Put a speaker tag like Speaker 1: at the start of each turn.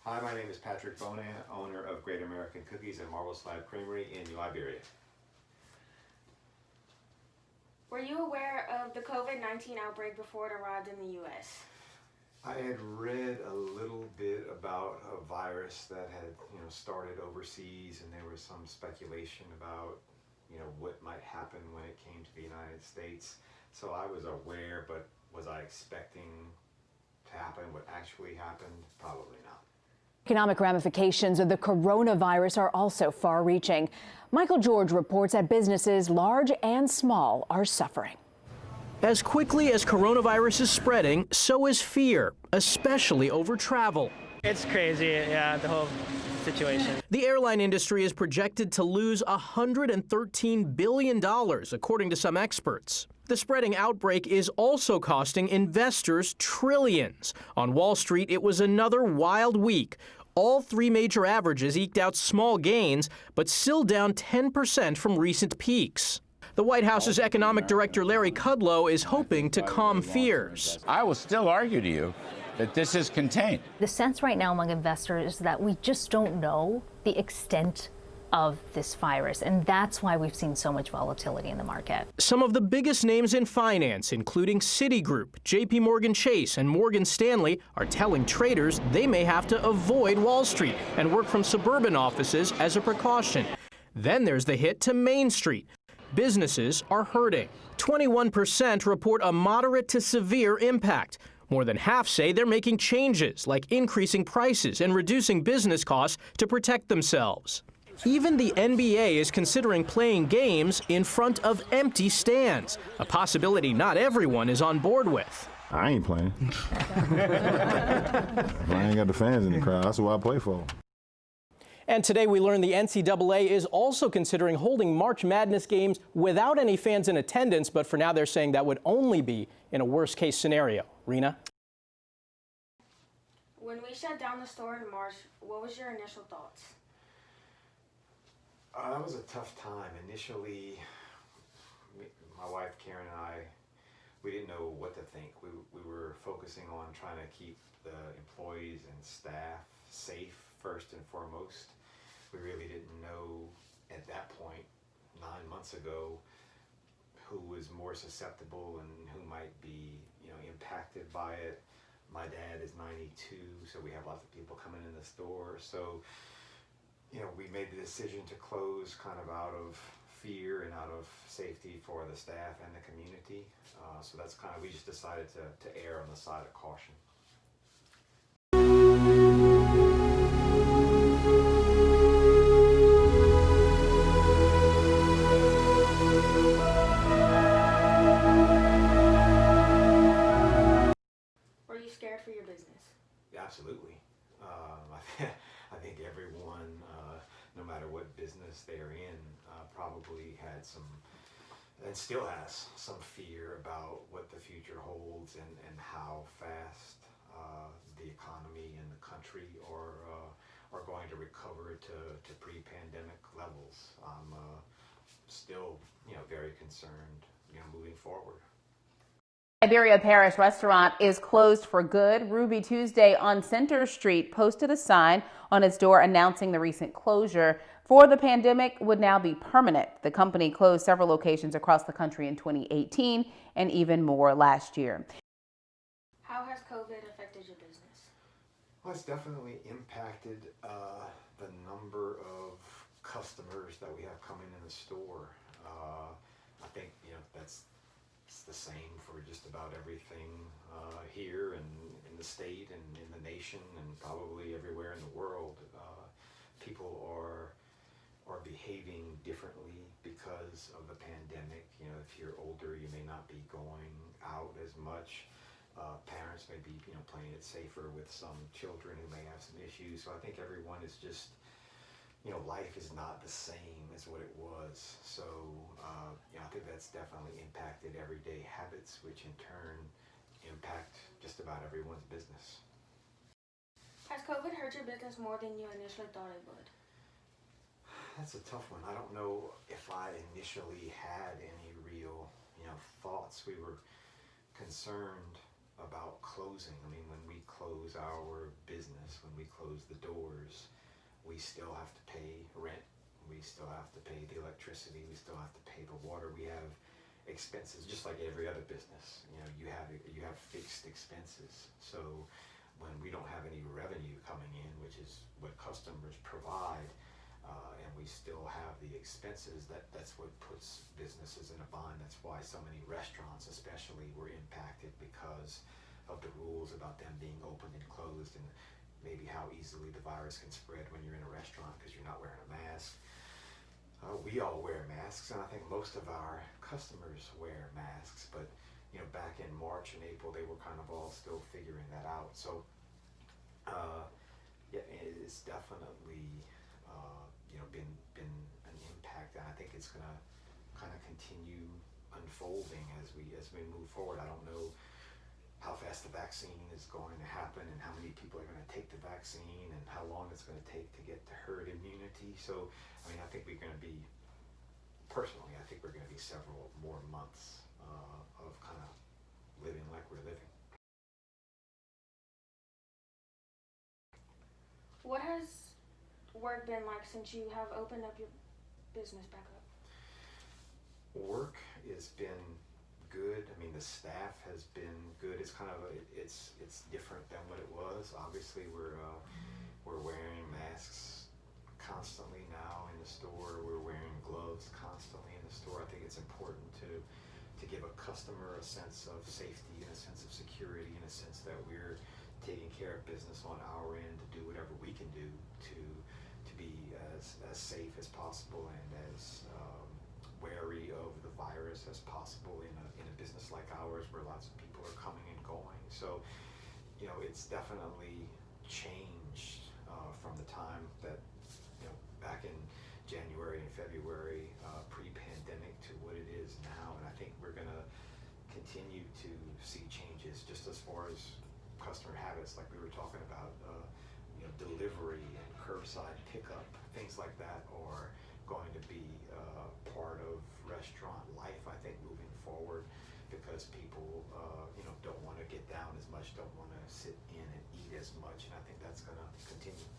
Speaker 1: Hi, my name is Patrick Bonan, owner of Great American Cookies and Marble Slab Creamery in New Iberia.
Speaker 2: Were you aware of the COVID-19 outbreak before it arrived in the U.S.?
Speaker 1: I had read a little bit about a virus that had, started overseas, and there was some speculation about, what might happen when it came to the United States. So I was aware, but was I expecting to happen what actually happened? Probably not.
Speaker 3: Economic ramifications of the coronavirus are also far-reaching. Michael George reports that businesses, large and small, are suffering.
Speaker 4: As quickly as coronavirus is spreading, so is fear, especially over travel.
Speaker 5: It's crazy, yeah, the whole situation.
Speaker 4: The airline industry is projected to lose $113 billion, according to some experts. The spreading outbreak is also costing investors trillions. On Wall Street, it was another wild week. All three major averages eked out small gains, but still down 10% from recent peaks. The White House's economic director, Larry Kudlow, is hoping to calm fears.
Speaker 6: I will still argue to you that this is contained.
Speaker 7: The sense right now among investors is that we just don't know the extent of this virus, and that's why we've seen so much volatility in the market.
Speaker 4: Some of the biggest names in finance, including Citigroup, JP Morgan Chase, and Morgan Stanley, are telling traders they may have to avoid Wall Street and work from suburban offices as a precaution. Then there's the hit to Main Street. Businesses are hurting. 21% report a moderate to severe impact. More than half say they're making changes, like increasing prices and reducing business costs to protect themselves. Even the NBA is considering playing games in front of empty stands, a possibility not everyone is on board with.
Speaker 8: I ain't playing. If I ain't got the fans in the crowd, that's what I play for.
Speaker 4: And today we learned the NCAA is also considering holding March Madness games without any fans in attendance, but for now they're saying that would only be in a worst-case scenario. Rena?
Speaker 2: When we shut down the store in March, what was your initial thoughts?
Speaker 1: That was a tough time. Initially, my wife Karen and I, we didn't know what to think. We were focusing on trying to keep the employees and staff safe first and foremost. We really didn't know at that point, 9 months ago, who was more susceptible and who might be, impacted by it. My dad is 92, so we have lots of people coming in the store. So, we made the decision to close kind of out of fear and out of safety for the staff and the community. So that's kind of, we just decided to err on the side of caution.
Speaker 2: Were you scared for your business?
Speaker 1: Yeah, absolutely. I think everyone, no matter what business they're in, probably had some, and still has some fear about what the future holds and how fast the economy and the country are going to recover to pre-pandemic levels. I'm still, very concerned, moving forward.
Speaker 9: Iberia Parish restaurant is closed for good. Ruby Tuesday on Center Street posted a sign on its door announcing the recent closure for the pandemic would now be permanent. The company closed several locations across the country in 2018 and even more last year.
Speaker 2: How has COVID affected your business?
Speaker 1: Well, it's definitely impacted the number of customers that we have coming in the store. I think, that's the same for just about everything here and in the state and in the nation and probably everywhere in the world. People are behaving differently because of the pandemic. If you're older, you may not be going out as much. Parents may be, playing it safer with some children who may have some issues. So I think everyone is just, life is not the same as what it was. So, I think that's definitely impacted everyday habits, which in turn impact just about everyone's business.
Speaker 2: Has COVID hurt your business more than you initially thought it would?
Speaker 1: That's a tough one. I don't know if I initially had any real, thoughts. We were concerned about closing. I mean, when we close our business, when we close the doors, we still have to pay rent. We still have to pay the electricity. We still have to pay the water. We have expenses just like every other business. You know, you have fixed expenses. So when we don't have any revenue coming in, which is what customers provide, and we still have the expenses, that's what puts businesses in a bind. That's why so many restaurants especially were impacted, because of the rules about them being open and closed, and maybe how easily the virus can spread when you're in a restaurant because you're not wearing a mask. We all wear masks, and I think most of our customers wear masks, but you know, back in March and April, they were kind of all still figuring that out. So yeah, it's definitely you know, been an impact, and I think it's gonna kind of continue unfolding as we move forward. I don't know how fast the vaccine is going to happen, and how many people are going to take the vaccine, and how long it's going to take to get to herd immunity. So, I mean, I think we're going to be, personally, I think we're going to be several more months of kind of living like we're living.
Speaker 2: What has work been like since you have opened up your business back up?
Speaker 1: Work has been good. I mean, the staff has been good. It's kind of it's different than what it was. Obviously, we're wearing masks constantly now in the store. We're wearing gloves constantly in the store. I think it's important to give a customer a sense of safety and a sense of security, and a sense that we're taking care of business on our end to do whatever we can do to be as safe as possible and as wary of the virus as possible in a business like ours, where lots of people are coming and going. So, you know, it's definitely changed from the time that, you know, back in January and February, pre-pandemic, to what it is now. And I think we're going to continue to see changes just as far as customer habits, like we were talking about, you know, delivery and curbside pickup, things like that are going to be part of restaurant life, I think, moving forward, because people, you know, don't want to get down as much, don't want to sit in and eat as much, and I think that's going to continue.